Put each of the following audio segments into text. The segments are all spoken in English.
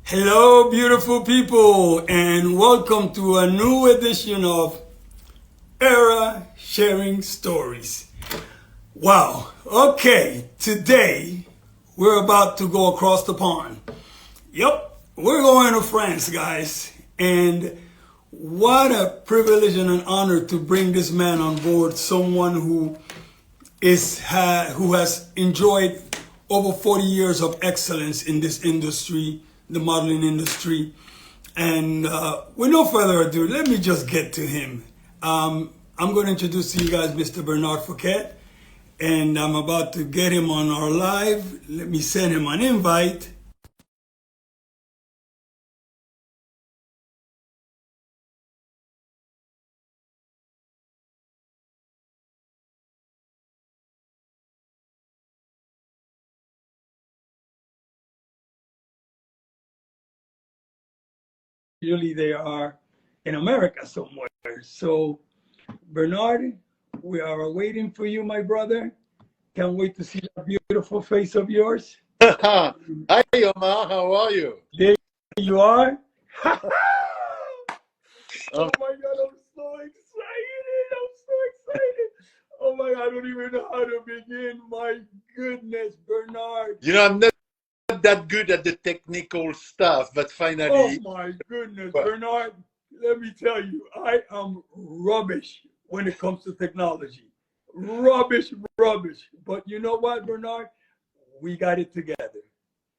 Hello, beautiful people, and welcome to a new edition of Era Sharing Stories. Wow, okay, today we're about to go across the pond. Yep, we're going to France, guys, and what a privilege and an honor to bring this man on board, someone who has enjoyed over 40 years of excellence in this industry, the modeling industry. And with no further ado, let me just get to him. I'm going to introduce to you guys Mr. Bernard Fouquet, and I'm about to get him on our live. Let me send him an invite. Usually they are in America somewhere. So, Bernard, we are waiting for you, my brother. Can't wait to see that beautiful face of yours. Hi, Omar. How are you? There you are. Um, Oh my God, I'm so excited. I'm so excited. Oh my God, I don't even know how to begin. My goodness, Bernard. I'm not that good at the technical stuff, but Oh finally, my goodness, well, Bernard. Let me tell you, I am rubbish when it comes to technology. Rubbish, rubbish. But you know what, Bernard? We got it together.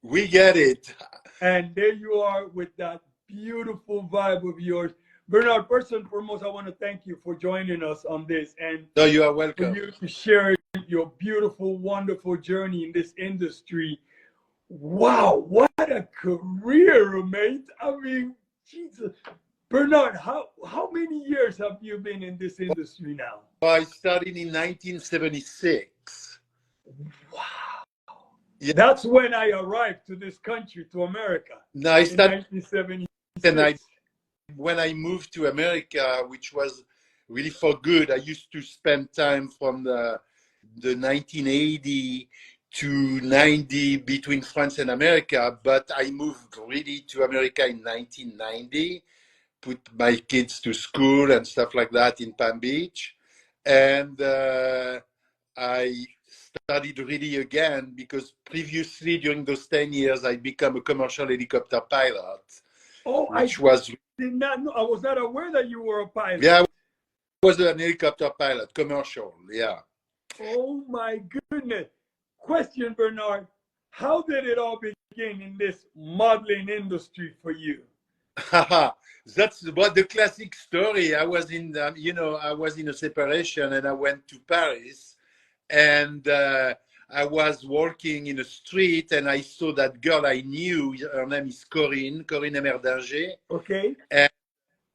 we get it. And there you are with that beautiful vibe of yours. Bernard, first and foremost, I want to thank you for joining us on this and No, you are for welcome. you to share your beautiful, wonderful journey in this industry. Wow, what a career, mate. I mean, Jesus. Bernard, how many years have you been in this industry now? I started in 1976. Wow. Yeah, That's when I arrived to this country, to America, no, I in started, and 1976. when I moved to America, which was really for good, I used to spend time from the 1980 to 90 between France and America, but I moved really to America in 1990, put my kids to school and stuff like that in Palm Beach. And I studied really again because previously during those 10 years, I became a commercial helicopter pilot, Oh, I which was, did not know. I was not aware that you were a pilot. yeah, I was an helicopter pilot, commercial, yeah. Oh my goodness. Question, Bernard. How did it all begin in this modeling industry for you? That's what the classic story. I was in a separation and I went to Paris and I was walking in a street and I saw that girl I knew. Her name is Corinne Emerdanger. Okay. And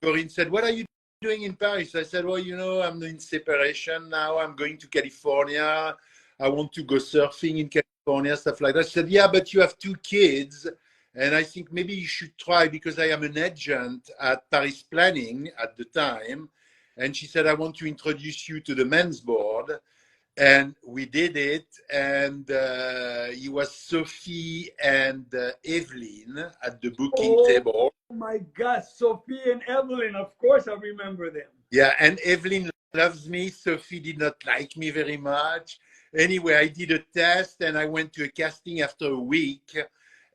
Corinne said, "What are you doing in Paris?" I said, "Well, I'm in separation now. I'm going to California. I want to go surfing in California, stuff like that." She said, "Yeah, but you have two kids. And I think maybe you should try because I am an agent at Paris Planning at the time." And she said, "I want to introduce you to the men's board." And we did it. And it was Sophie and Evelyn at the booking Oh table. my God, Sophie and Evelyn, of course I remember them. Yeah, and Evelyn loves me. Sophie did not like me very much. Anyway, I did a test and I went to a casting after a week.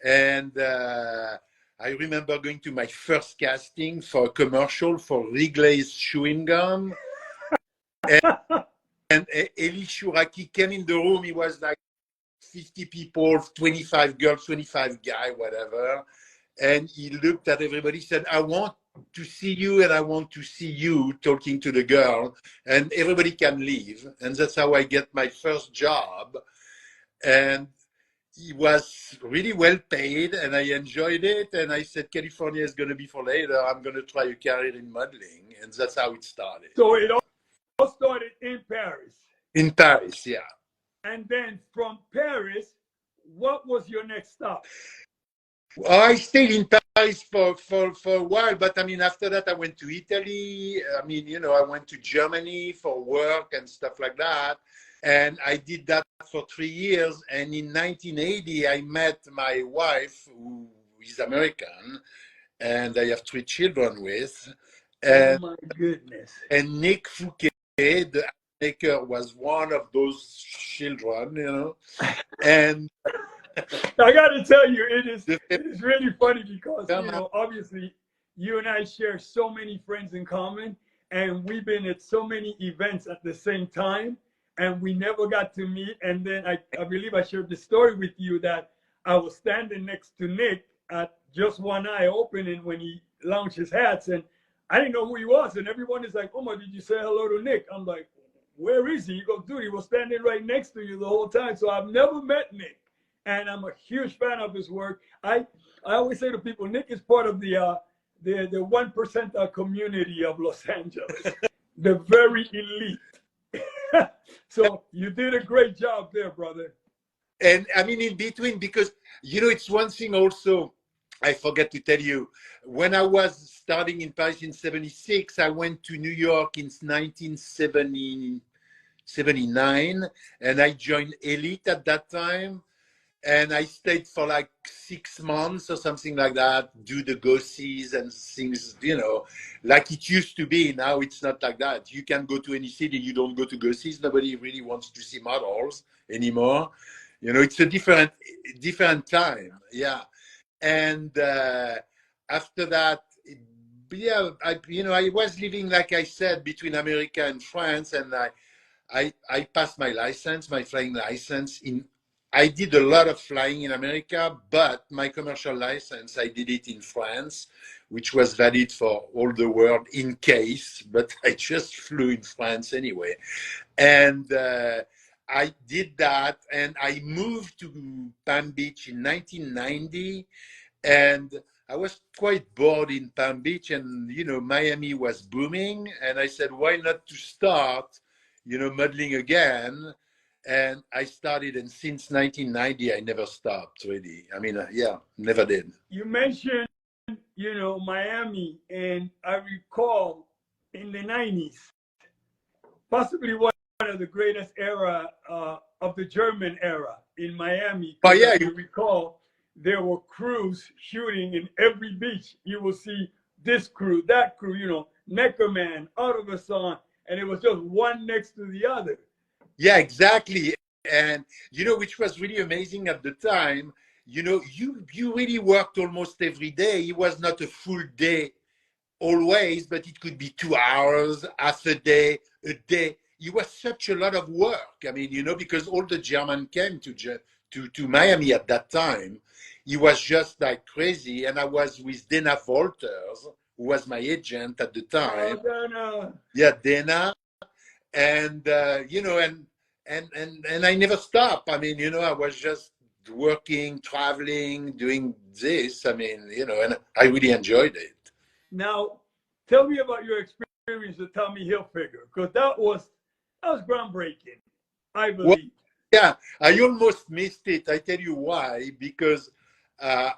And I remember going to my first casting for a commercial for Wrigley's chewing gum. And, and Eli Shuraki came in the room. He was like 50 people, 25 girls, 25 guys, whatever. And he looked at everybody, said, "I want to see you and I want to see you," talking to the girl, and everybody can leave. And that's how I get my first job. And he was really well paid and I enjoyed it. And I said, California is going to be for later. I'm going to try a career in modeling. And that's how it started. So it all started in Paris. In Paris, yeah. And then from Paris, what was your next stop? I stayed in Paris for a while, but I mean, after that, I went to Italy. I mean, I went to Germany for work and stuff like that. And I did that for 3 years. And in 1980, I met my wife, who is American, and I have 3 children with. Oh And my goodness. Nick Fouquet, the maker, was one of those children, you know. And I got to tell you, it is the really funny because film, obviously, you and I share so many friends in common, and we've been at so many events at the same time, and we never got to meet. And then I believe I shared the story with you that I was standing next to Nick at Just One Eye opening when he launched his hats, and I didn't know who he was, and everyone is like, "Oh my, did you say hello to Nick?" I'm like, "Where is he?" He goes, "Dude, he was standing right next to you the whole time." So I've never met Nick, and I'm a huge fan of his work. I always say to people, Nick is part of the 1% community of Los Angeles, the very elite. So you did a great job there, brother. and I mean, in between, because, it's one thing also, I forgot to tell you, when I was starting in Paris in 76, I went to New York in 1979, and I joined Elite at that time. And I stayed for like 6 months or something like that, do the go-sees and things, like it used to be. Now it's not like that. You can go to any city, you don't go to go-sees. Nobody really wants to see models anymore. It's a different time. Yeah. And after that, yeah, I was living, like I said, between America and France, and I passed my license, my flying license. I did a lot of flying in America, but my commercial license, I did it in France, which was valid for all the world in case, but I just flew in France anyway. And I did that, and I moved to Palm Beach in 1990, and I was quite bored in Palm Beach, and Miami was booming, and I said, why not to start, modeling again? And I started, and since 1990, I never stopped, really. I mean, yeah, never did. You mentioned, Miami, and I recall in the 90s, possibly one of the greatest era of the German era in Miami. Oh, yeah. If you recall, there were crews shooting in every beach. You will see this crew, that crew, Neckerman, Autobasan, and it was just one next to the other. Yeah, exactly. And, which was really amazing at the time, you really worked almost every day. It was not a full day always, but it could be 2 hours, half a day, a day. It was such a lot of work. I mean, because all the German came to Miami at that time. It was just like crazy. And I was with Dana Wolters, who was my agent at the time. Oh, Dana. Yeah, Dana. And, and I never stopped. I mean, I was just working, traveling, doing this. I mean, and I really enjoyed it. Now, tell me about your experience with Tommy Hilfiger, because that was groundbreaking, I believe. Well, yeah, I almost missed it. I tell you why, because I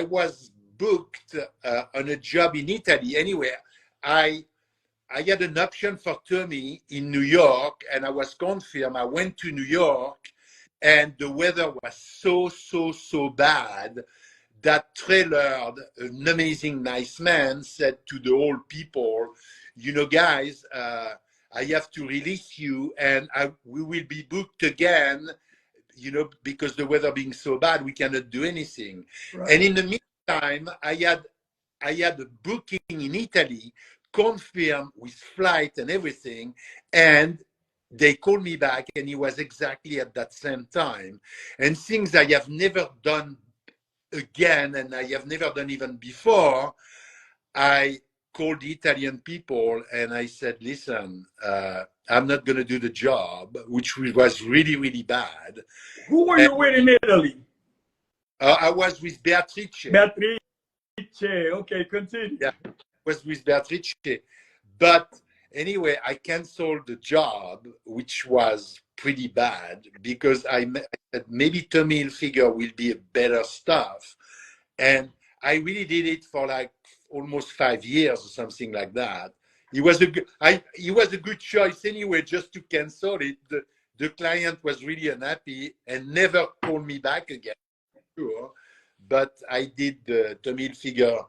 was booked on a job in Italy. Anyway, I had an option for Tommy in New York, and I was confirmed. I went to New York, and the weather was so bad that Trailer, an amazing, nice man, said to the old people, guys, I have to release you, and we will be booked again, because the weather being so bad, we cannot do anything. Right. And in the meantime, I had a booking in Italy, confirmed with flight and everything, and they called me back, and it was exactly at that same time. And things I have never done again, and I have never done even before, I called the Italian people and I said, listen, I'm not going to do the job, which was really bad. Who were you with in Italy? I was with Beatrice. Beatrice, okay, continue. Yeah, I was with Beatrice. But anyway, I canceled the job, which was pretty bad, because I said maybe Tommy Hilfiger will be a better stuff. And I really did it for like almost 5 years or something like that. It was a good choice anyway, just to cancel it. The client was really unhappy and never called me back again. Sure. but I did the Tommy Hilfiger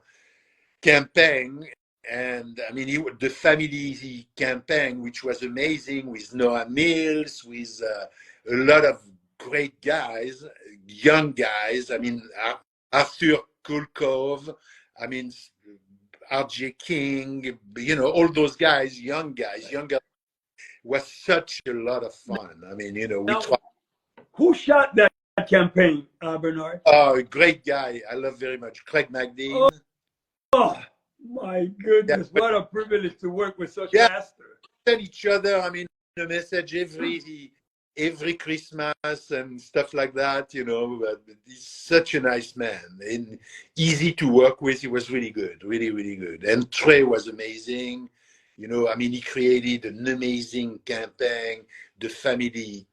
campaign. And I mean, the family campaign, which was amazing, with Noah Mills, with a lot of great guys, young guys. I mean, Arthur Kulkov, I mean, RJ King, all those guys, young guys, was such a lot of fun. I mean, we Now, tried. who shot that campaign, Bernard? Oh, a great guy. I love very much. Craig McDean. Oh, my goodness. Yeah, What a privilege to work with such yeah, master. tell each other. I mean, a message every Christmas and stuff like that. But he's such a nice man and easy to work with. He was really good, really, really good. And Trey was amazing. I mean, he created an amazing campaign. The family.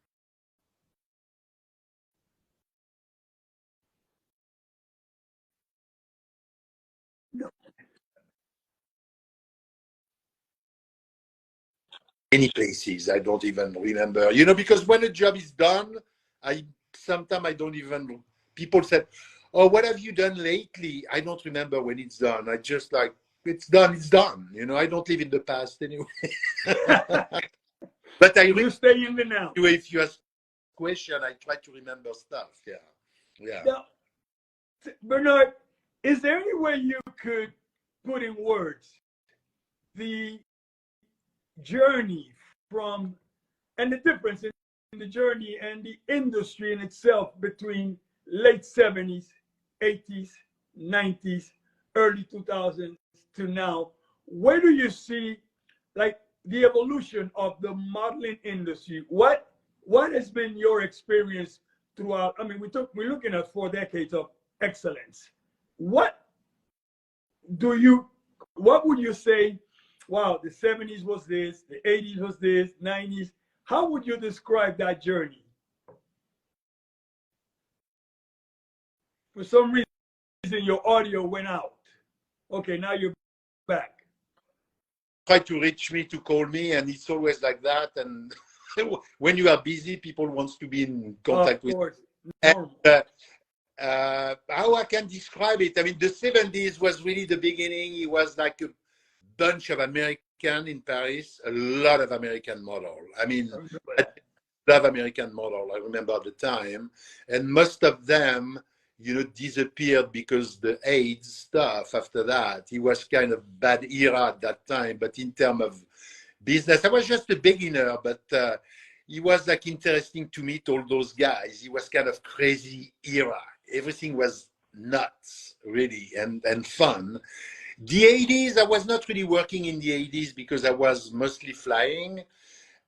Many places I don't even remember, because when a job is done, sometimes I don't even, people said, oh, what have you done lately? I don't remember when it's done. I just like, it's done, I don't live in the past anyway. But You stay in the now. If you ask a question, I try to remember stuff. Yeah. Now, Bernard, is there any way you could put in words the journey and the difference in the journey and the industry in itself between late 70s, 80s, 90s, early 2000s to now? Where do you see like the evolution of the modeling industry? What has been your experience throughout? I mean, we're looking at 4 decades of excellence. What would you say? Wow, the 70s was this, the 80s was this, 90s. How would you describe that journey? For some reason, your audio went out. Okay, now you're back. Try to reach me, to call me, and it's always like that. And when you are busy, people want to be in contact with you. And, how I can describe it? I mean, the 70s was really the beginning. It was like a bunch of American in Paris, a lot of American model. I mean, a lot of American model. I remember at the time, and most of them, disappeared because the AIDS stuff. After that, it was kind of bad era at that time. But in terms of business, I was just a beginner, but it was like interesting to meet all those guys. It was kind of crazy era. Everything was nuts, really, and fun. The 80s, I was not really working in the 80s because I was mostly flying.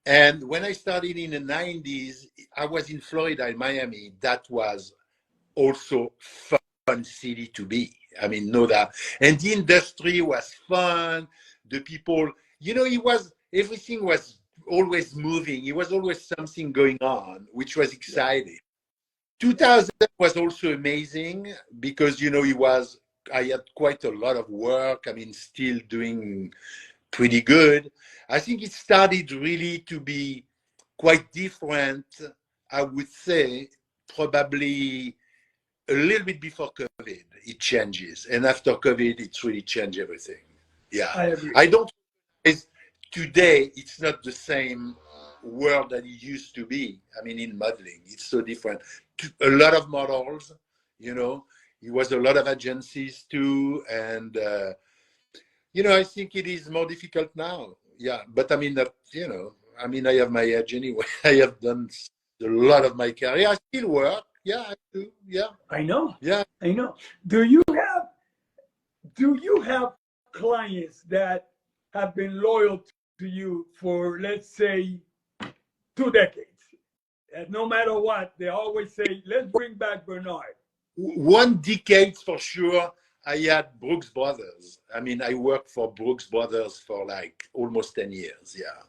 And when I started in the 90s, I was in Florida, in Miami. That was also fun city to be. I mean, know that. And the industry was fun. The people, everything was always moving. It was always something going on, which was exciting. 2000 was also amazing because, I had quite a lot of work. I mean, still doing pretty good. I think it started really to be quite different, I would say, probably a little bit before COVID, it changes. And after COVID, it's really changed everything. Yeah. I agree. I don't, today, it's not the same world that it used to be. I mean, in modeling, it's so different. A lot of models, it was a lot of agencies too. And, I think it is more difficult now. Yeah. But I mean, I have my edge anyway. I have done a lot of my career. I still work. Yeah, I do. Yeah. I know. Yeah. I know. Do you have clients that have been loyal to you for, let's say, 2 decades? And no matter what, they always say, let's bring back Bernard. 1 decade for sure. I had Brooks Brothers. I mean, I worked for Brooks Brothers for like almost 10 years. Yeah.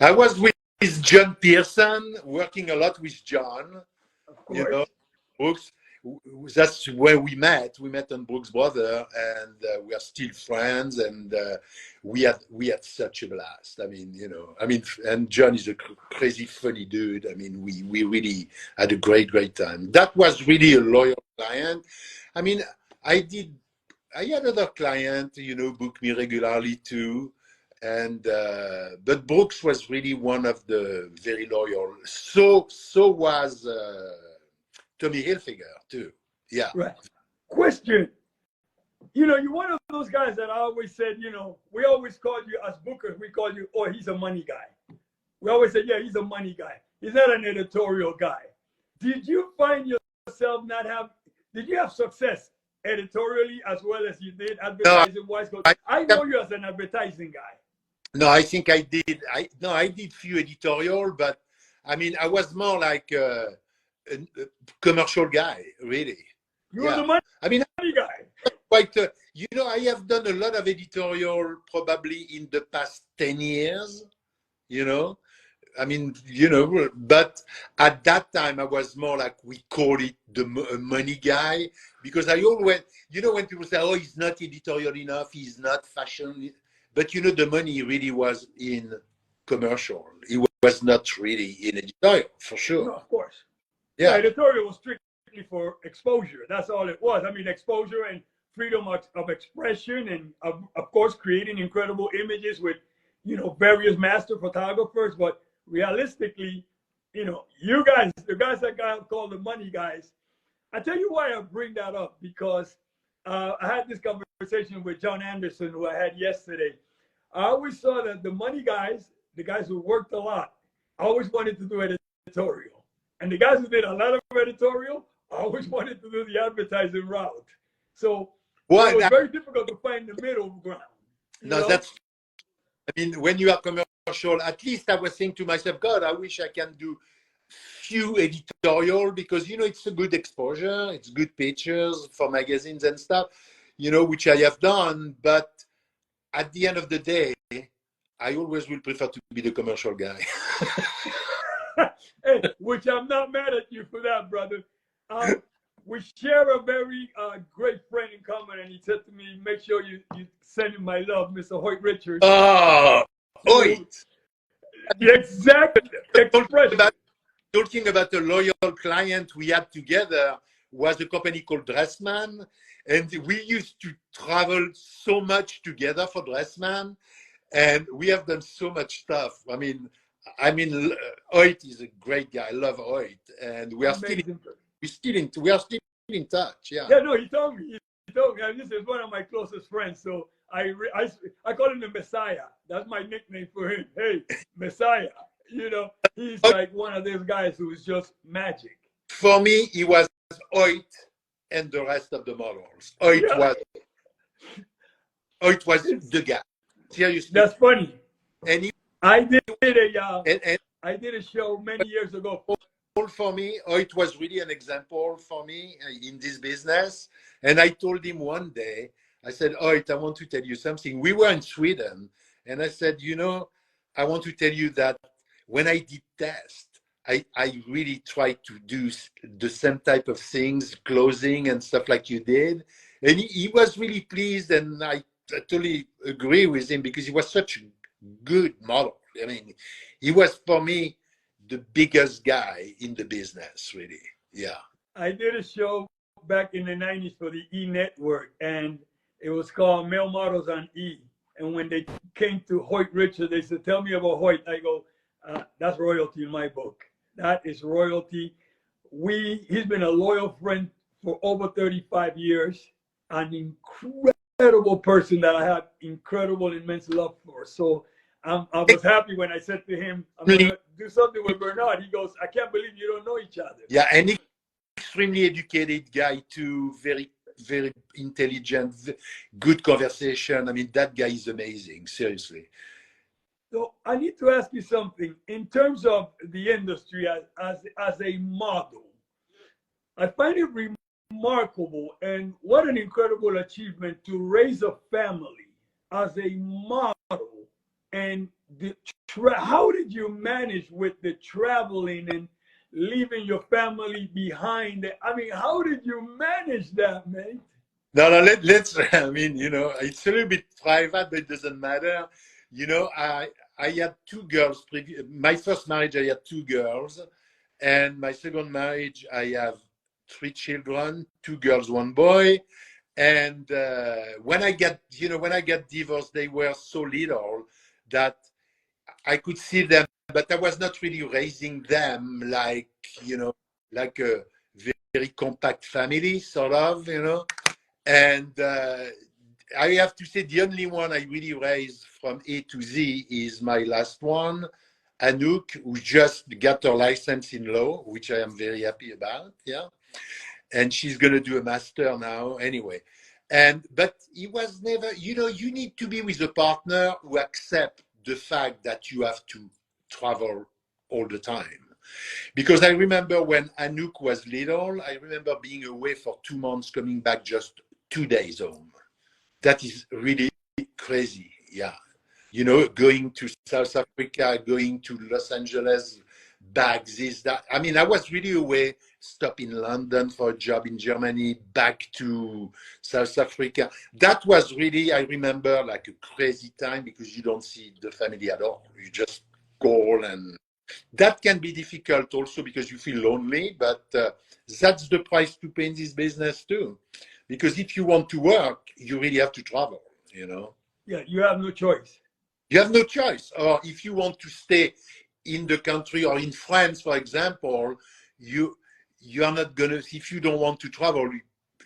I was with John Pearson, working a lot with John. Of course. Brooks. that's where we met. We met on Brooks Brother, and we are still friends. And we had such a blast. I mean, and John is a crazy funny dude. I mean, we really had a great time. That was really a loyal client. I mean, I had other clients, book me regularly too. And but Brooks was really one of the very loyal. So was Tommy Hilfiger too. Yeah. Right. Question. You're one of those guys that I always said, we always called you as bookers, we called you, oh, he's a money guy. We always said, yeah, he's a money guy. He's not an editorial guy. Did you find yourself did you have success editorially as well as you did advertising-wise? I know you as an advertising guy. No, I think I did. I did few editorial, but I mean, I was more like a commercial guy, really. You were the money guy. Quite, I have done a lot of editorial probably in the past 10 years, I mean, but at that time I was more like, we call it the money guy, because I always, when people say, oh, he's not editorial enough, he's not fashion, but the money really was in commercial. It was not really in editorial, for sure. No, of course. Yeah. Editorial was strictly for exposure. That's all it was. I mean, exposure and freedom of expression, and of course, creating incredible images with, various master photographers. But realistically, you guys, the guys that got called the money guys, I tell you why I bring that up, because I had this conversation with John Anderson, who I had yesterday. I always saw that the money guys, the guys who worked a lot, always wanted to do editorial. And the guys who did a lot of editorial always wanted to do the advertising route. So it was very difficult to find the middle ground. I mean, when you are commercial, at least I was saying to myself, God, I wish I can do few editorial, because, it's a good exposure. It's good pictures for magazines and stuff, which I have done. But at the end of the day, I always will prefer to be the commercial guy. Hey, which I'm not mad at you for that, brother. We share a very great friend in common, and he said to me, make sure you send him my love, Mr. Hoyt Richards. Oh, Hoyt. The exact expression. Talking about a loyal client we had together was a company called Dressman, and we used to travel so much together for Dressman, and we have done so much stuff. I mean, Hoyt is a great guy. I love Hoyt, and we are still in touch. Yeah. Yeah, no, he told me. This is one of my closest friends, so I call him the Messiah. That's my nickname for him. Hey, Messiah. He's like one of those guys who is just magic. For me, he was Hoyt and the rest of the models. Hoyt was the guy. Seriously. That's funny. And I did a show many years ago. For me, Hoyt was really an example for me in this business. And I told him one day, I said, Hoyt, I want to tell you something. We were in Sweden, and I said, I want to tell you that when I did test, I really tried to do the same type of things, clothing and stuff like you did. And he was really pleased, and I totally agree with him, because he was such a good model. I mean, he was, for me, the biggest guy in the business, really. Yeah. I did a show back in the 90s for the E! Network, and it was called Male Models on E! And when they came to Hoyt Richards, they said, tell me about Hoyt. I go, that's royalty in my book. That is royalty. He's been a loyal friend for over 35 years, an incredible person that I have incredible, immense love for. So I was happy when I said to him, I'm going to do something with Bernard. He goes, I can't believe you don't know each other. Yeah, and extremely educated guy too, very, very intelligent, good conversation. I mean, that guy is amazing, seriously. So I need to ask you something. In terms of the industry as a model, I find it remarkable, and what an incredible achievement to raise a family as a model. And how did you manage with the traveling and leaving your family behind. I mean, how did you manage that, man? No, no, let's, I mean, you know, it's a little bit private, but it doesn't matter. You know, I had two girls. My first marriage, I had two girls. And my second marriage, I have three children, two girls, one boy. And when I got, you know, when I got divorced, they were so little that I could see them, but I was not really raising them like, you know, like a very compact family, sort of, you know. And I have to say the only one I really raised from A to Z is my last one, Anouk, who just got her license in law, which I am very happy about. Yeah. And she's going to do a master now anyway. But it was never, you know, you need to be with a partner who accept the fact that you have to travel all the time. Because I remember when Anouk was little, I remember being away for 2 months, coming back just 2 days home. That is really crazy. Yeah. You know, going to South Africa, going to Los Angeles, back this, that. I mean, I was really away, stop in London for a job in Germany, back to South Africa. That was really, I remember, like a crazy time because you don't see the family at all. You just call, and that can be difficult also because you feel lonely, but that's the price to pay in this business too. Because if you want to work, you really have to travel, you know? Yeah, you have no choice. You have no choice. Or if you want to stay in the country or in France, for example, you are not gonna. If you don't want to travel,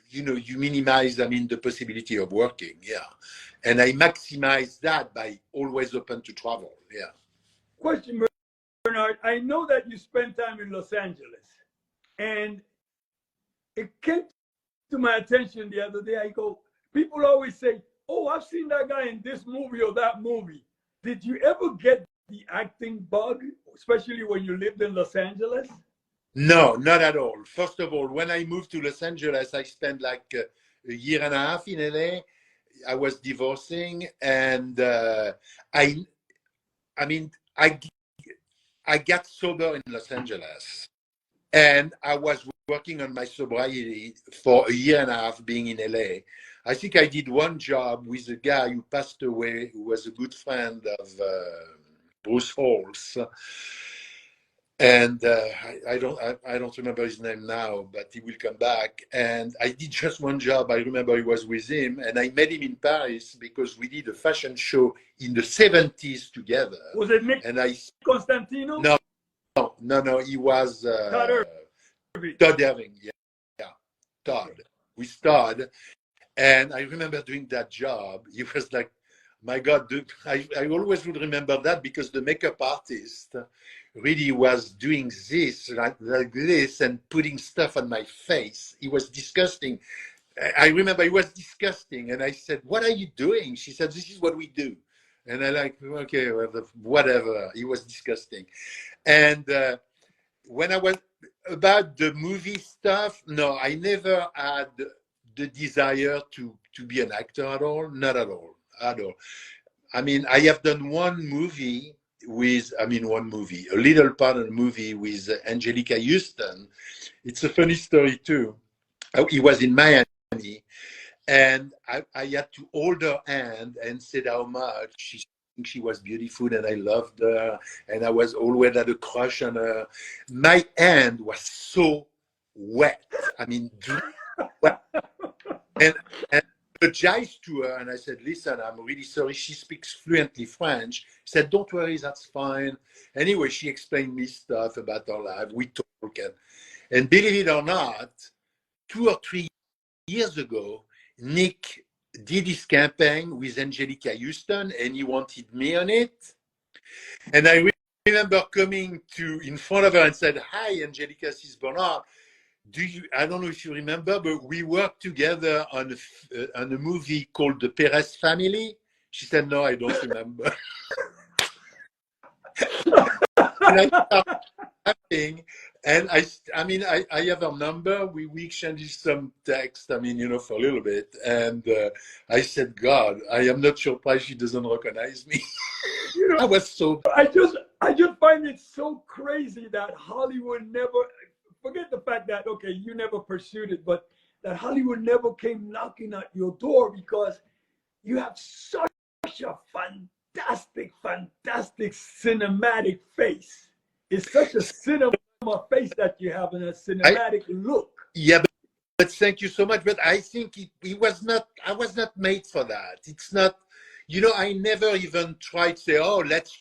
you know, you minimize. I mean, the possibility of working. Yeah, and I maximize that by always open to travel. Yeah. Question, Bernard. I know that you spent time in Los Angeles, and it came to my attention the other day. I go, people always say, "Oh, I've seen that guy in this movie or that movie." Did you ever get the acting bug, especially when you lived in Los Angeles? No, not at all. First of all, when I moved to Los Angeles, I spent like a year and a half in LA. I was divorcing, and I mean, I got sober in Los Angeles, and I was working on my sobriety for a year and a half being in LA. I think I did one job with a guy who passed away, who was a good friend of Bruce Halls. And I don't remember his name now, but he will come back. And I did just one job. I remember I was with him, and I met him in Paris because we did a fashion show in the 70s together. Was it Nick and I Constantino? No. He was Todd Irving. Yeah, Todd. With Todd. And I remember doing that job. He was like, my God, I always would remember that because the makeup artist really was doing this, like this, and putting stuff on my face. It was disgusting. I remember it was disgusting. And I said, what are you doing? She said, this is what we do. And I like, okay, whatever. It was disgusting. And when I was about the movie stuff, no, I never had the desire to be an actor at all. Not at all. At all. I mean, I have done a little part of a movie with Angelica Houston. It's a funny story too. He was in Miami, and I had to hold her hand and said how much she was beautiful and I loved her, and I was always had a crush on her. My hand was so wet. I mean, wet. And apologized to her, and I said, listen, I'm really sorry. She speaks fluently French. She said, don't worry, that's fine. Anyway, she explained me stuff about her life. We talk, and believe it or not, 2 or 3 years ago, Nick did his campaign with Angelica Houston, and he wanted me on it. And I remember coming in front of her and said, hi, Angelica, this is Bernard. I don't know if you remember, but we worked together on a movie called The Perez Family. She said, no, I don't remember. And I started laughing, And I mean, I have her number. We exchanged some text. I mean, for a little bit. And I said, God, I am not surprised she doesn't recognize me. I was so. I just find it so crazy that Hollywood never, forget the fact that okay, you never pursued it, but that Hollywood never came knocking at your door because you have such a fantastic cinematic face. It's such a cinema face that you have and a I cinematic look. Yeah, but thank you so much. But I think it was not. I was not made for that. It's not. I never even tried to say, "Oh, let's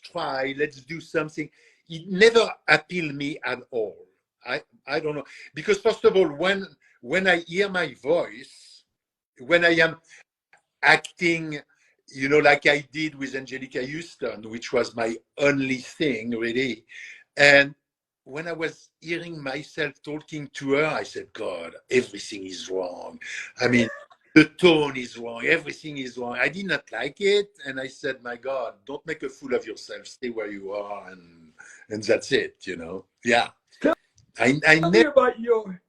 do something." It never appealed me at all. I don't know because first of all, when I hear my voice, when I am acting, like I did with Angelica Houston, which was my only thing really. And when I was hearing myself talking to her, I said, God, everything is wrong. I mean, the tone is wrong. Everything is wrong. I did not like it. And I said, my God, don't make a fool of yourself. Stay where you are. And that's it. Yeah. Tell, I tell me never. about your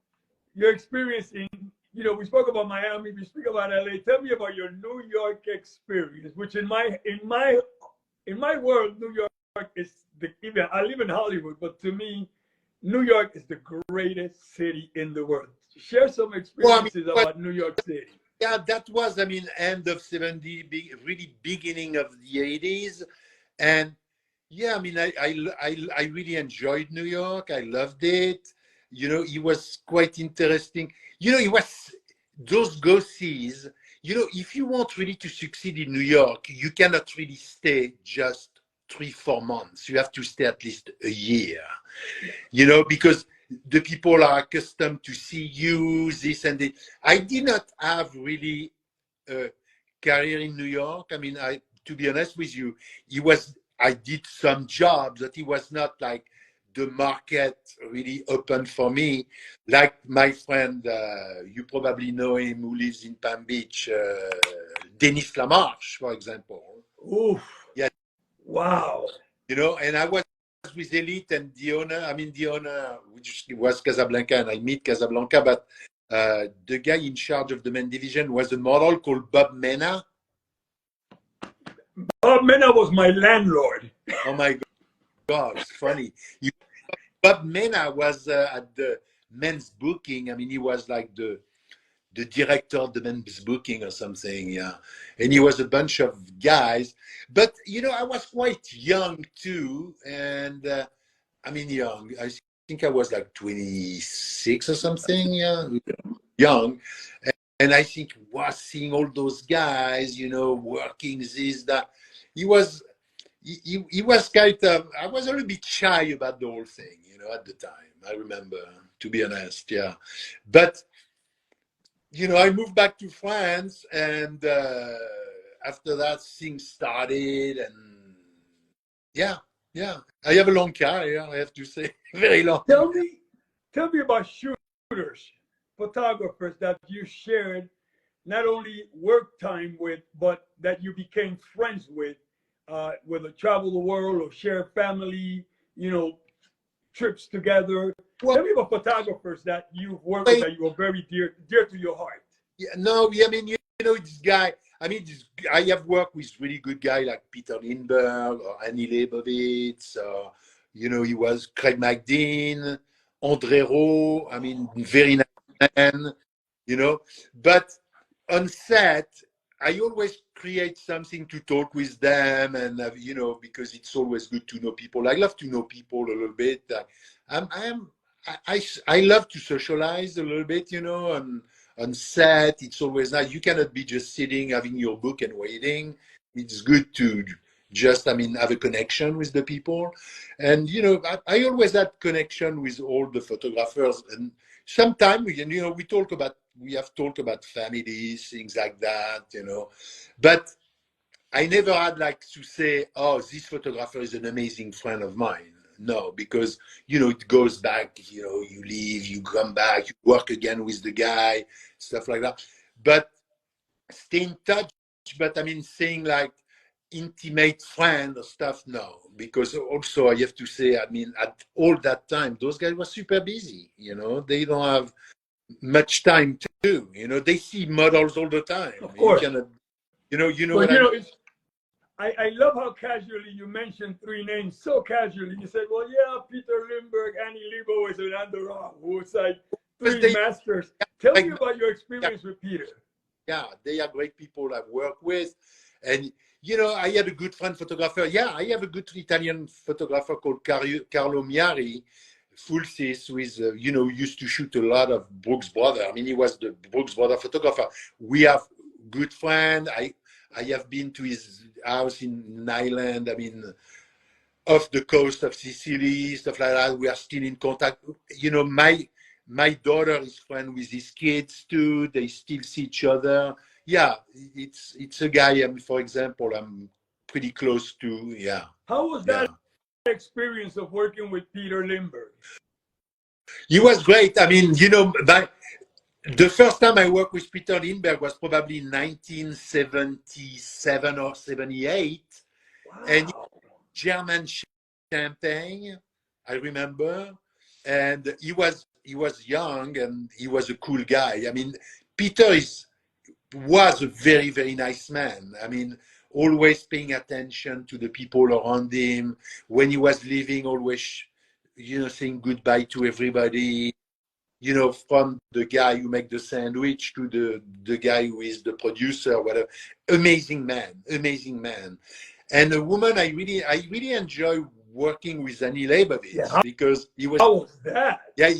experience in, we spoke about Miami, we speak about LA. Tell me about your New York experience, which in my world, New York is even I live in Hollywood, but to me, New York is the greatest city in the world. Share some Well, I mean, experiences about New York City. yeah, that was, I mean, end of 70, really beginning of the 80s. And yeah, I mean, I really enjoyed New York. I loved it. It was quite interesting. It was those go-sees. If you want really to succeed in New York, you cannot really stay just 3, 4 months. You have to stay at least a year, because the people are accustomed to see you, this and that. I did not have really a career in New York. I mean, to be honest with you, I did some jobs, but it was not like the market really opened for me. Like my friend, you probably know him, who lives in Palm Beach, Denis Lamarche, for example. Oof. Yeah, Wow. and I was with Elite and the owner, which was Casablanca, and I meet Casablanca, but the guy in charge of the men division was a model called Bob Mena. Bob Mena was my landlord. Oh my God, it's funny. Bob Mena was at the men's booking. I mean, he was like the director of the men's booking or something. Yeah. And he was a bunch of guys. But, I was quite young too. And I mean, young. I think I was like 26 or something. Yeah. Young. And I think was seeing all those guys, working this, that. He was he was kind of, I was a little bit shy about the whole thing, at the time. I remember, to be honest, yeah. But, I moved back to France, and after that, things started, and yeah, yeah. I have a long career, I have to say, very long. Tell me about shooters, photographers that you shared not only work time with, but that you became friends with, whether travel the world or share family, trips together. Well, Tell me about photographers that you've worked with that you were very dear to your heart. yeah, no, I mean, this guy. I mean, I have worked with really good guys like Peter Lindbergh or Annie Leibovitz. He was Craig McDean, André Rowe. I mean, very nice man. But on set, I always create something to talk with them, and because it's always good to know people. I love to know people a little bit. I love to socialize a little bit, on set. It's always nice. You cannot be just sitting, having your book and waiting. It's good to just, I mean, have a connection with the people. And, I always had connection with all the photographers. And sometimes, we have talked about families, things like that, But I never had like to say, oh, this photographer is an amazing friend of mine. No, because, it goes back, you leave, you come back, you work again with the guy, stuff like that. But stay in touch, but I mean, saying like, intimate friend or stuff, no, because also I have to say, I mean, at all that time, those guys were super busy. You know, they don't have much time to. You know, they see models all the time. Of You course. cannot, you know But what I mean? I love how casually you mentioned three names. So casually, you said, "Well, yeah, Peter Lindbergh, Annie Leibovitz, and Andorra, who was like Because three masters." Tell me like, about your experience with Peter. yeah, they are great people I've worked with, and you know, I had a good friend photographer. Yeah, I have a good Italian photographer called Carlo Miari, Fulcis, who is, you know, used to shoot a lot of Brooks Brother. I mean, he was the Brooks Brother photographer. We have good friend. I have been to his house in Ireland. I mean, off the coast of Sicily, stuff like that. We are still in contact. You know, my daughter is friend with his kids too. They still see each other. Yeah, it's a guy. For example, I'm pretty close to. Yeah, How was yeah. that experience of working with Peter Lindbergh? He was great. I mean, you know, the first time I worked with Peter Lindbergh was probably in 1977 or 78, Wow. and German champagne, I remember, and he was young and he was a cool guy. I mean, Peter was a very, very nice man. I mean, always paying attention to the people around him. When he was leaving, always, you know, saying goodbye to everybody. You know, from the guy who make the sandwich to the guy who is the producer, whatever. Amazing man, amazing man. And a woman I really enjoy working with Annie Leibovitz, because he was. How was that? Yeah,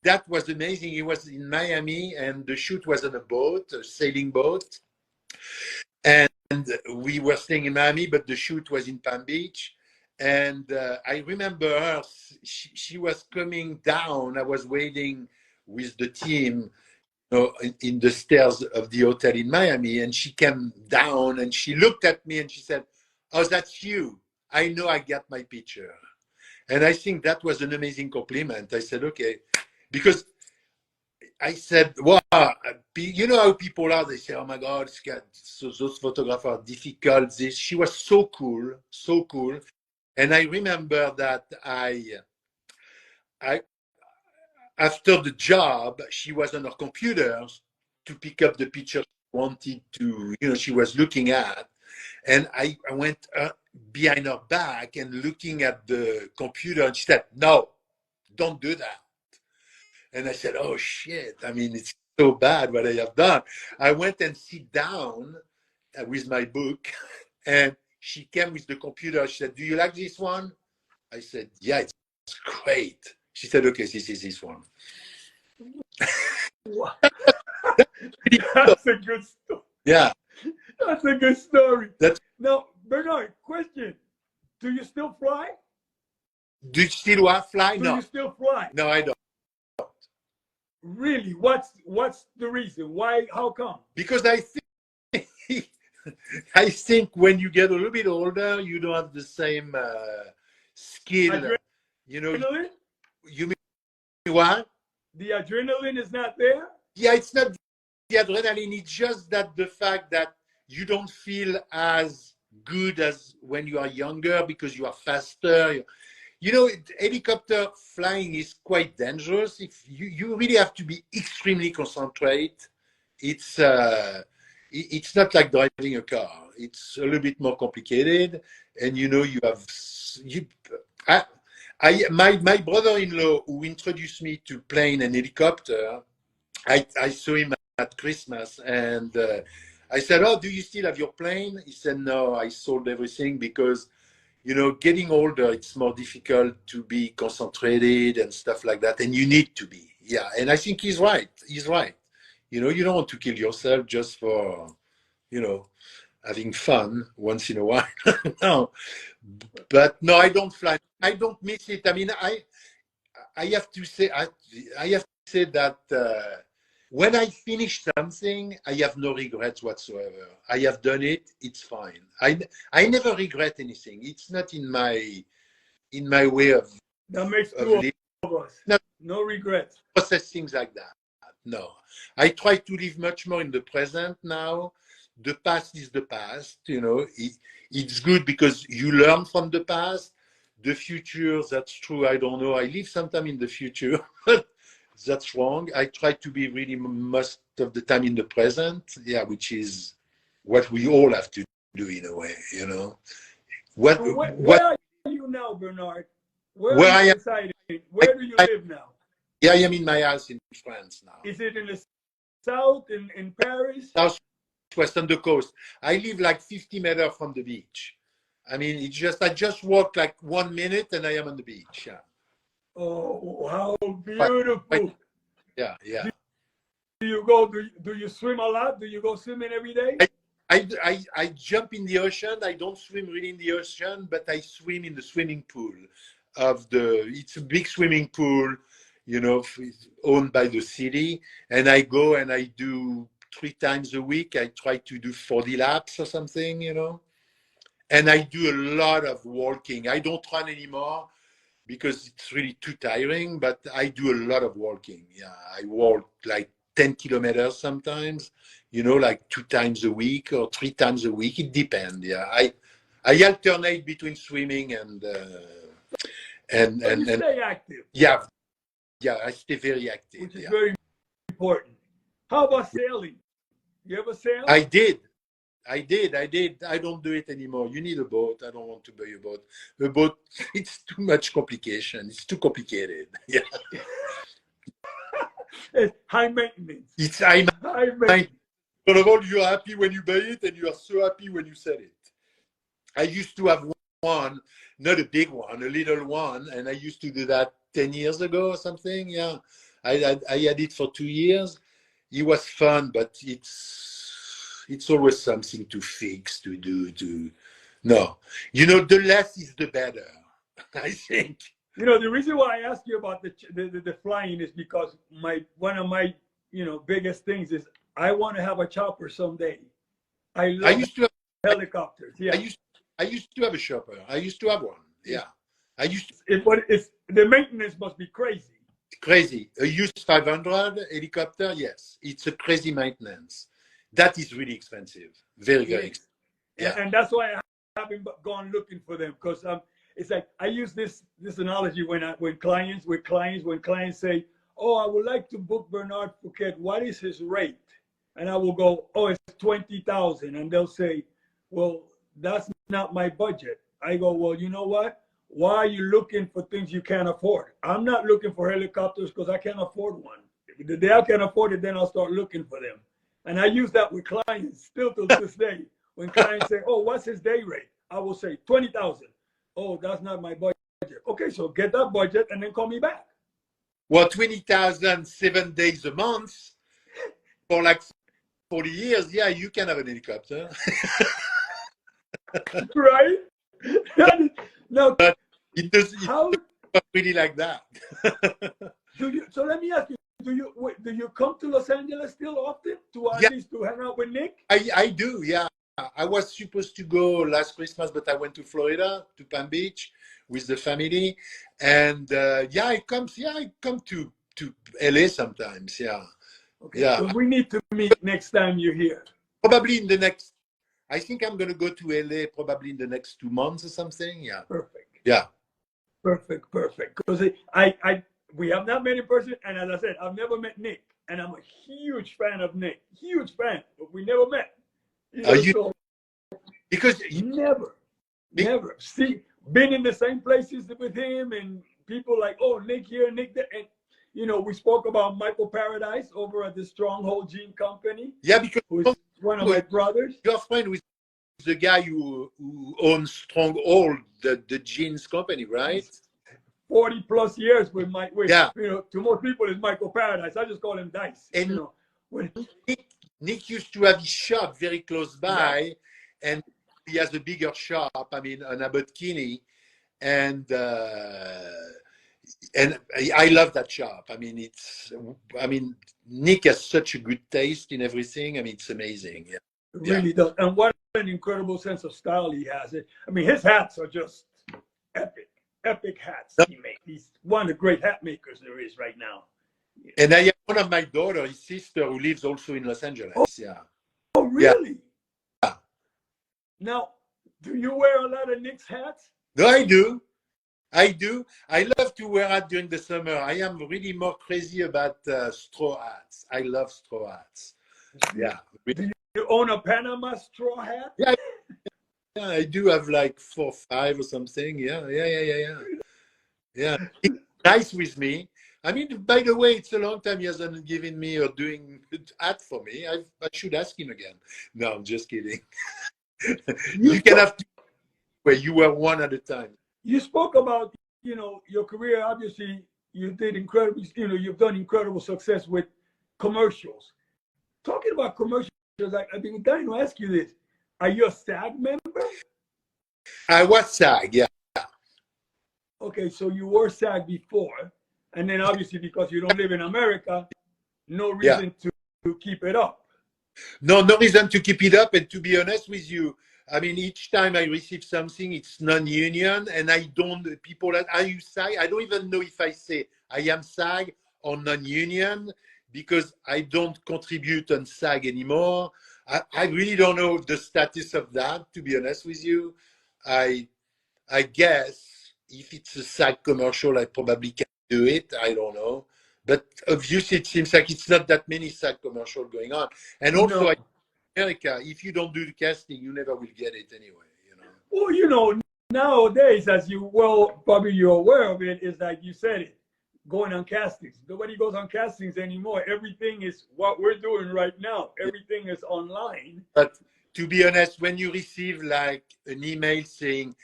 that was amazing. He was in Miami, and the shoot was on a boat, a sailing boat, and we were staying in Miami, but the shoot was in Palm Beach. And I remember her. She was coming down. I was waiting with the team, you know, in the stairs of the hotel in Miami, and she came down and she looked at me and she said, "Oh, that's you. I know I got my picture." And I think that was an amazing compliment. I said, okay, because I said, wow, you know how people are. They say, oh my God, so those photographers are difficult. She was so cool, so cool. And I remember that I after the job, she was on her computer to pick up the picture she wanted to, you know, she was looking at. And I went behind her back and looking at the computer, and she said, no, don't do that. And I said, oh shit, I mean, it's so bad what I have done. I went and sit down with my book, and she came with the computer. She said, do you like this one? I said, yeah, it's great. She said, okay, this is this one. That's a good story. Yeah. That's a good story. That's, now, Bernard, question. Do you still fly? do you still want to fly? Do No. you still fly? No, I don't. Really? What's the reason? Why? How come? Because I think I think when you get a little bit older, you don't have the same skill. You know, you mean what? The adrenaline is not there? Yeah, it's not the adrenaline. It's just that the fact that you don't feel as good as when you are younger because you are faster. You know, helicopter flying is quite dangerous. If you really have to be extremely concentrated. It's not like driving a car. It's a little bit more complicated, and you know, you have my brother-in-law who introduced me to plane and helicopter. I saw him at Christmas, and I said, "Oh, do you still have your plane?" He said, "No, I sold everything because, you know, getting older, it's more difficult to be concentrated and stuff like that, and you need to be." Yeah, and I think he's right. He's right. You know, you don't want to kill yourself just for, you know, having fun once in a while. No, but no, I don't fly. I don't miss it. I mean, I have to say, I have to say that when I finish something, I have no regrets whatsoever. I have done it. It's fine. I never regret anything. It's not in my way of. That makes two of us. No regrets. Process things like that. No, I try to live much more in the present now, The past is the past. It's good because you learn from the past. The future, that's true. I don't know. I live sometime in the future. That's wrong. I try to be really most of the time in the present. Yeah, which is what we all have to do in a way. What And what where are you now, Bernard? Where are where you I am? residing? Where do you live now? Yeah, I am in my house in France now. Is it in the south, in Paris? Southwest on the coast. I live like 50 meters from the beach. I mean, I just walk like 1 minute and I am on the beach. Yeah. Oh, how But, beautiful! yeah, yeah. Do you go? Do you swim a lot? Do you go swimming every day? I jump in the ocean. I don't swim really in the ocean, but I swim in the swimming pool it's a big swimming pool, owned by the city. And I go and I do 3 times a week. I try to do 40 laps or something, and I do a lot of walking. I don't run anymore because it's really too tiring, but I do a lot of walking. Yeah, I walk like 10 kilometers sometimes, like 2 times a week or 3 times a week. It depends. Yeah, I alternate between swimming and you stay active. Yeah, I stay very active. Which is very important. How about sailing? You ever sail? I did. I don't do it anymore. You need a boat. I don't want to buy a boat. A boat, it's too much complication. It's too complicated. Yeah. It's high maintenance. It's high maintenance. First of all, you're happy when you buy it, and you are so happy when you sell it. I used to have one, not a big one, a little one, and I used to do that 10 years ago or something. Yeah, I had it for 2 years. It was fun, but it's always something to fix, to do. No, the less is the better. I think. The reason why I asked you about the flying is because one of my biggest things is I want to have a chopper someday. I used to have helicopters. Yeah. I used to have a chopper. I used to have one. Yeah. But the maintenance must be crazy. Crazy. A US-500 helicopter, yes. It's a crazy maintenance. That is really expensive. Very, very expensive. Yeah. And that's why I haven't gone looking for them, because it's like I use this analogy when clients say, "Oh, I would like to book Bernard Fouquet. What is his rate?" And I will go, "Oh, it's 20,000," and they'll say, "Well, that's not my budget." I go, "Well, you know what? Why are you looking for things you can't afford?" I'm not looking for helicopters because I can't afford one. The day I can afford it, then I'll start looking for them. And I use that with clients still to this day. When clients say, "Oh, what's his day rate?" I will say 20,000. "Oh, that's not my budget." Okay, so get that budget and then call me back. Well, 20,000, 7 days a month for like 40 years. Yeah, you can have an helicopter. Right? No, but it not really like that. So let me ask you, do you come to Los Angeles still often to at least to hang out with Nick? I do, yeah. I was supposed to go last Christmas, but I went to Florida, to Palm Beach with the family. And I come to LA sometimes, yeah. Okay, yeah. So we need to meet next time you're here. Probably I think I'm going to go to LA probably in the next 2 months or something, yeah. Perfect. Yeah. Perfect. Because we have not met in person, and as I said, I've never met Nick, and I'm a huge fan of Nick. Huge fan, but we never met. Because never see been in the same places with him, and people like, "Oh, Nick here, Nick there," and we spoke about Michael Paradise over at the Stronghold Jean Company. Yeah, because who's one of my brothers. Your friend with the guy who owns Stronghold, the jeans company, right? 40 plus years with to most people it's Michael Paradise. I just call him Dice. And Nick used to have his shop very close by, and he has a bigger shop. I mean, on Abbot Kinney, and I love that shop. I mean, Nick has such a good taste in everything. I mean, it's amazing. Yeah, it really does. And what an incredible sense of style he has. I mean, his hats are just epic hats he makes. He's one of the great hat makers there is right now. And I have one of my daughter, his sister, who lives also in Los Angeles. Oh, really? Now, do you wear a lot of Knicks hats? No, I do. I do. I love to wear hat during the summer. I am really more crazy about straw hats. I love straw hats. Yeah. Do you own a Panama straw hat? Yeah, yeah, I do have like 4, 5 or something. Yeah, yeah, yeah, yeah, yeah. Yeah. He's nice with me. I mean, by the way, it's a long time he hasn't given me or doing hat for me. I should ask him again. No, I'm just kidding. You You can spoke, have two where you were one at a time. you spoke about, your career. Obviously, you've done incredible success with commercials. Talking about commercials, I've been dying to ask you this. Are you a SAG member? I was SAG, yeah. Okay, so you were SAG before, and then obviously because you don't live in America, no Yeah. reason to keep it up. No, no reason to keep it up. And to be honest with you, I mean, each time I receive something, it's non-union, and I don't. People that are you SAG? I don't even know if I say I am SAG or non-union because I don't contribute on SAG anymore. I really don't know the status of that. To be honest with you, I I guess if it's a SAG commercial, I probably can do it. I don't know. But obviously, it seems like it's not that many SAG commercials going on. And also, No. in America, if you don't do the casting, you never will get it anyway. Well, nowadays, as you well, probably you're aware of it, is like you said it, going on castings. Nobody goes on castings anymore. Everything is what we're doing right now. Everything is online. But to be honest, when you receive like an email saying,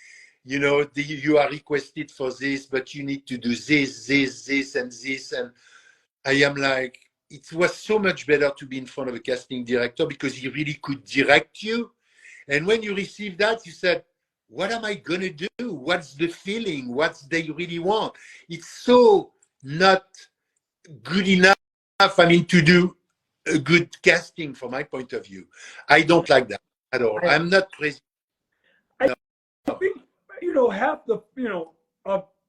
you are requested for this, but you need to do this, and this, and I am like, it was so much better to be in front of a casting director because he really could direct you. And when you receive that, you said, what am I going to do? What's the feeling? What they really want? It's so not good enough, I mean, to do a good casting from my point of view. I don't like that at all. I, I'm not crazy. I No. think, half of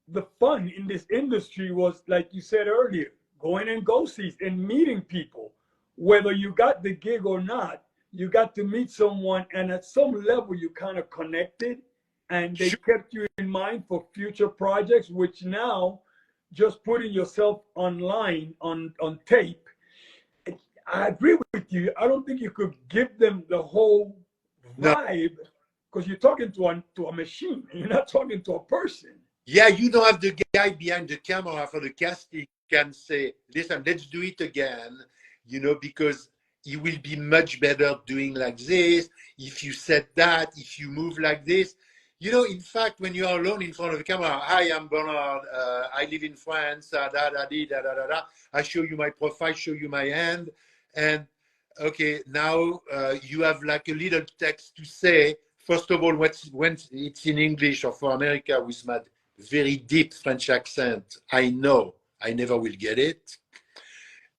the fun in this industry was, like you said earlier, going and go sees and meeting people. Whether you got the gig or not, you got to meet someone, and at some level, you kind of connected, and they Sure. kept you in mind for future projects, which now, just putting yourself online on tape, I agree with you. I don't think you could give them the whole No. vibe because you're talking to a machine. You're not talking to a person. Yeah, you don't have the guy behind the camera for the casting can say, listen, let's do it again, because you will be much better doing like this. If you said that, if you move like this, in fact, when you are alone in front of the camera, hi, I'm Bernard. I live in France. Da, da, da, da, da, da. I show you my profile, show you my hand. And okay, now you have like a little text to say. First of all, when it's in English or for America with my very deep French accent, I know I never will get it.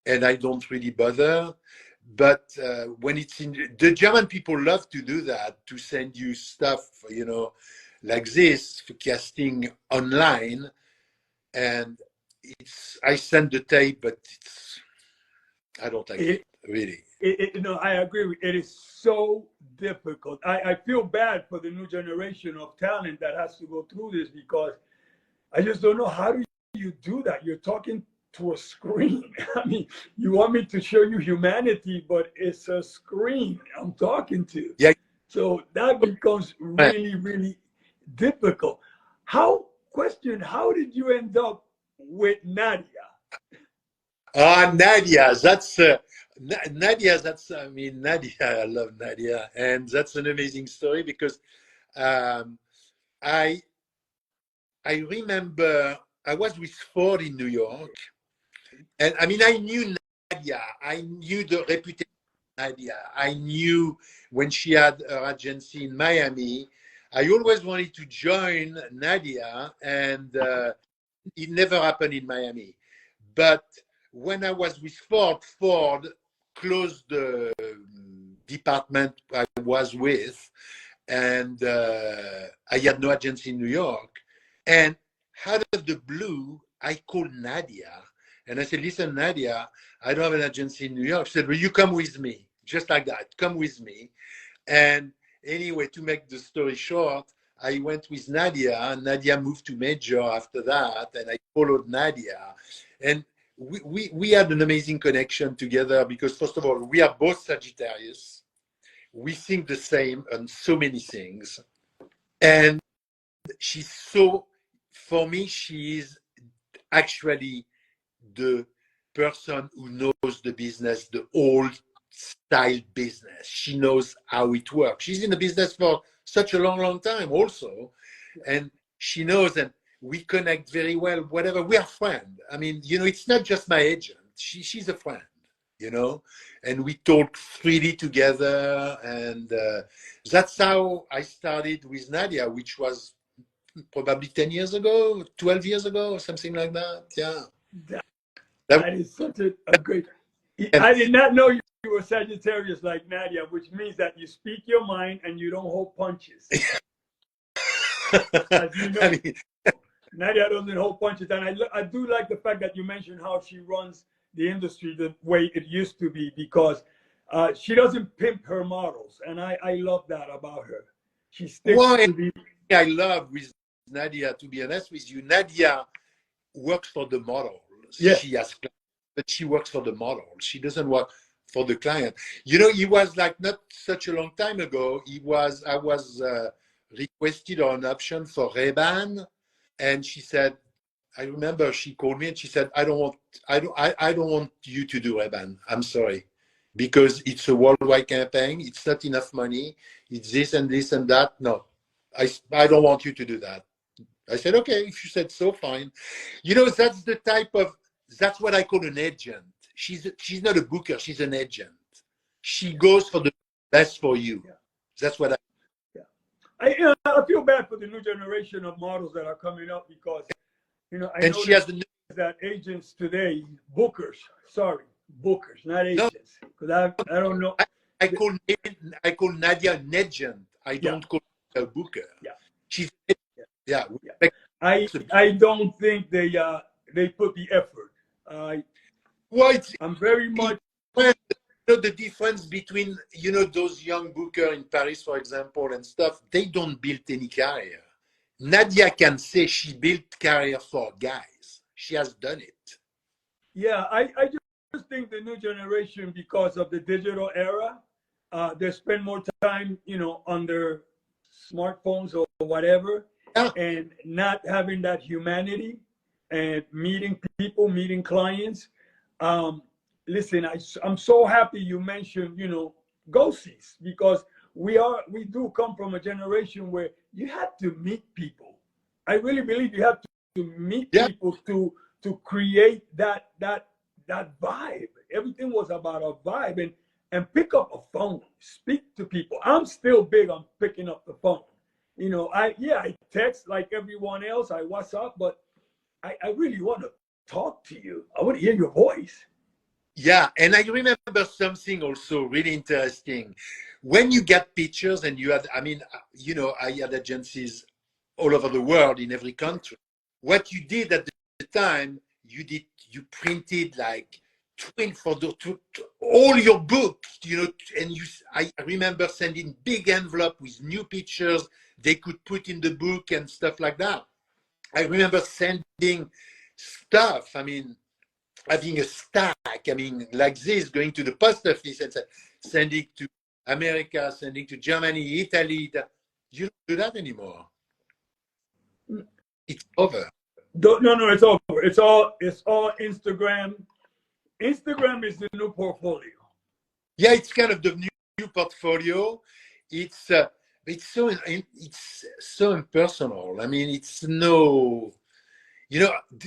And I don't really bother. But when it's the German people love to do that, to send you stuff, like this for casting online. And I send the tape, but I don't like it really. I agree with it. Is so difficult. I feel bad for the new generation of talent that has to go through this because I just don't know how do you do that. You're talking to a screen. I mean, you want me to show you humanity, but it's a screen I'm talking to. Yeah. So that becomes really, really difficult. How did you end up with Nadia? Nadia, that's Nadia. Nadia. I love Nadia, and that's an amazing story because I I remember I was with Ford in New York, and I knew Nadia. I knew the reputation of Nadia. I knew when she had her agency in Miami. I always wanted to join Nadia, and it never happened in Miami. But when I was with Ford closed the department I was with, and I had no agency in New York. And out of the blue, I called Nadia, and I said, listen, Nadia, I don't have an agency in New York. She said, well, you come with me. Just like that, come with me. And Anyway, to make the story short, I went with Nadia, and Nadia moved to Major after that, and I followed Nadia. And we had an amazing connection together because, first of all, we are both Sagittarius. We think the same on so many things. And she's so, for me, she is actually the person who knows the business, the old style business. She knows how it works. She's in the business for such a long, long time also. And she knows, and we connect very well, whatever. We are friends. I mean, it's not just my agent. She's a friend, and we talk freely together. And that's how I started with Nadia, which was probably 10 years ago, 12 years ago, or something like that. Yeah. That is such a great. I did not know you were Sagittarius like Nadia, which means that you speak your mind and you don't hold punches. As you know, I mean, Nadia doesn't hold punches, and I do like the fact that you mentioned how she runs the industry the way it used to be, because she doesn't pimp her models, and I love that about her. She sticks to the. I love with Nadia, to be honest with you, Nadia works for the model. Yeah. She has clients, but she works for the model. She doesn't work for the client. He was like not such a long time ago. I was requested on an option for Ray-Ban, and she said, I remember she called me and she said, I don't want you to do Ray-Ban. I'm sorry, because it's a worldwide campaign. It's not enough money. It's this and this and that. No, I don't want you to do that. I said, okay, if you said so, fine. That's what I call an agent. She's not a booker, she's an agent. She goes for the best for you. Yeah. That's what I feel bad for the new generation of models that are coming up, because I know she has that agents today, bookers, not agents, because I don't know. I call Nadia an agent. I don't call her a booker. Yeah. She's I don't think they put the effort. I'm very much. The difference between those young bookers in Paris, for example, and stuff, they don't build any career. Nadia can say she built career for guys. She has done it. Yeah, I just think the new generation, because of the digital era, they spend more time, on their smartphones or whatever, and not having that humanity and meeting people, meeting clients. Listen, I'm so happy you mentioned, go-sees, because we do come from a generation where you have to meet people. I really believe you have to meet people to create that vibe. Everything was about a vibe, and pick up a phone, speak to people. I'm still big on picking up the phone. I text like everyone else, I WhatsApp, but I really want to talk to you. I want to hear your voice. Yeah, and I remember something also really interesting. When you get pictures, and I had agencies all over the world in every country. What you did at the time, you printed like for all your books, and I remember sending big envelope with new pictures they could put in the book and stuff like that. I remember sending stuff. I mean, having a stack, like this, going to the post office and sending to America, sending to Germany, Italy. You don't do that anymore. It's over. No, it's over. It's all Instagram. Instagram is the new portfolio. Yeah, it's kind of the new portfolio. It's so impersonal. I mean, it's no.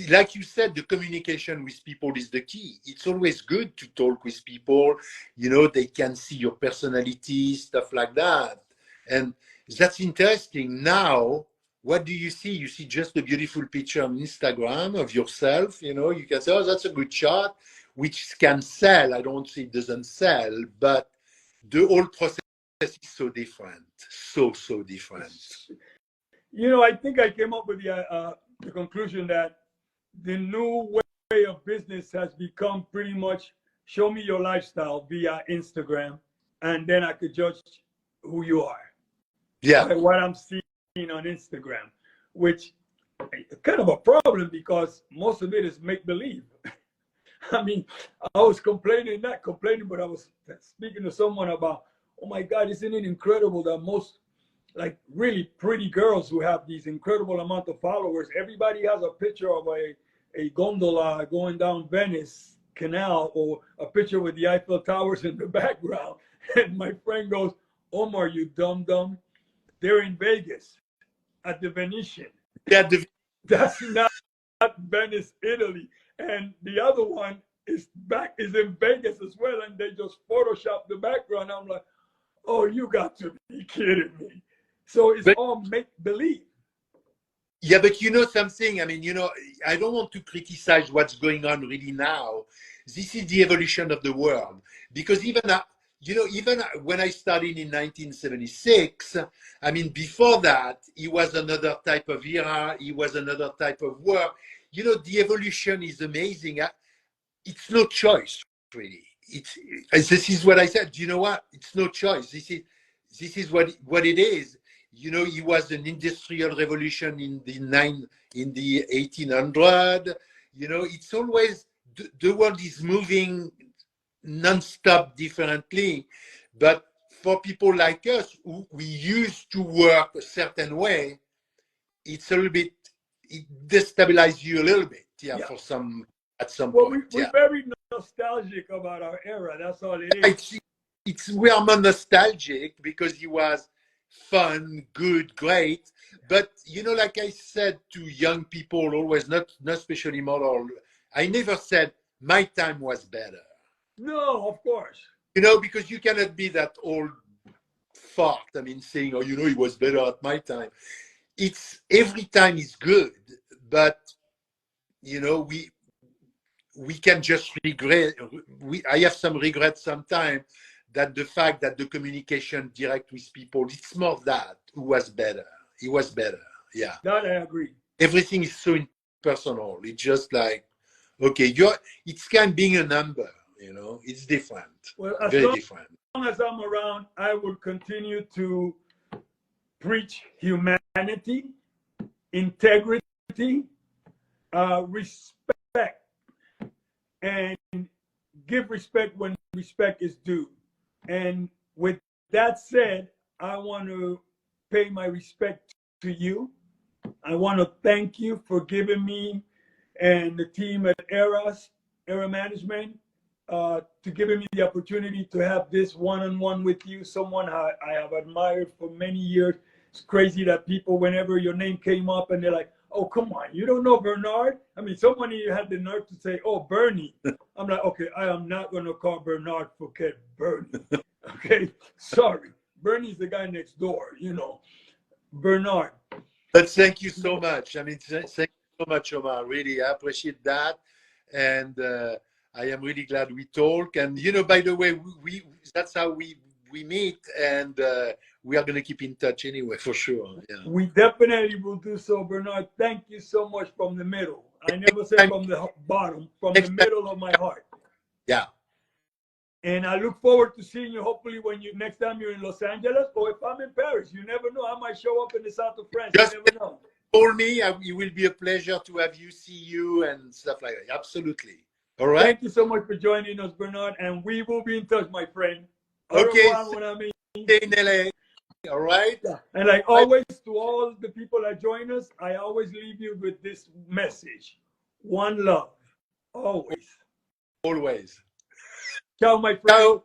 Like you said, the communication with people is the key. It's always good to talk with people. They can see your personality, stuff like that. And that's interesting. Now, what do you see? You see just a beautiful picture on Instagram of yourself. You can say, oh, that's a good shot, which can sell. I don't say it doesn't sell, but the whole process is so different. So different. I think I came up with the conclusion that the new way of business has become pretty much show me your lifestyle via Instagram, and then I could judge who you are. Yeah. by what I'm seeing on Instagram, which is kind of a problem because most of it is make believe. I mean, I was not complaining, but I was speaking to someone about, oh my God, isn't it incredible that most like really pretty girls who have these incredible amount of followers, everybody has a picture of a gondola going down Venice Canal or a picture with the Eiffel Towers in the background. And my friend goes, Omar, you dumb. They're in Vegas at the Venetian. Yeah. The, That's not Venice, Italy. And the other one is in Vegas as well, and they just Photoshop the background. I'm like, oh, you got to be kidding me. So it's but, all make believe. yeah, but you know something? I mean, you know, I don't want to criticize what's going on really now. This is the evolution of the world. Because even, you know, even when I started in 1976, I mean, before that, it was another type of era. It was another type of work. You know, the evolution is amazing. It's no choice, really. This is what I said. You know what? It's no choice. This is what it is. You know, it was an industrial revolution in the 1800. You know, it's always the world is moving non-stop differently. But for people like us who we used to work a certain way, it's a little bit, it destabilizes you a little bit, yeah. For some, at some point. We're very nostalgic about our era. That's all it is. We are more nostalgic because it was fun, good, great. But you know, like I said to young people, always, not especially more. I never said my time was better. No, of course. You know, because you cannot be that old fart. I mean, saying, "Oh, you know, it was better at my time." It's every time is good, but you know, we can just regret. I have some regret sometimes that the fact that the communication direct with people, it's more that who was better. It was better. Yeah. That I agree. Everything is so impersonal. It's just like, okay, it's kind of being a number, you know, it's different. Well, very different. As long as I'm around, I will continue to preach humanity, integrity, respect, and give respect when respect is due. And with that said, I want to pay my respect to you. I want to thank you for giving me and the team at Era Management, to giving me the opportunity to have this one-on-one with you, someone I have admired for many years. It's crazy that people, whenever your name came up and they're like, oh, come on, you don't know Bernard? I mean, someone here had the nerve to say, oh, Bernie. I'm like, okay, I am not going to call Bernard Fouquet Bernie. Okay, sorry. Bernie's the guy next door, you know. Bernard. But thank you so much. I mean, thank you so much, Omar. Really, I appreciate that. And I am really glad we talk. And, you know, by the way, that's how we meet. And we are going to keep in touch anyway, for sure. Yeah. We definitely will do so, Bernard. Thank you so much from the middle. I never say from the bottom, from the middle of my heart. Yeah. And I look forward to seeing you hopefully when next time you're in Los Angeles, or if I'm in Paris. You never know. I might show up in the south of France. Just you never know. Call me. It will be a pleasure to have you, see you, and stuff like that. Absolutely. All right. Thank you so much for joining us, Bernard. And we will be in touch, my friend. Okay. Stay in LA. All right. Yeah. And like always, to all the people that join us, I always leave you with this message. One love. Always. Always. Ciao, my friend. Ciao.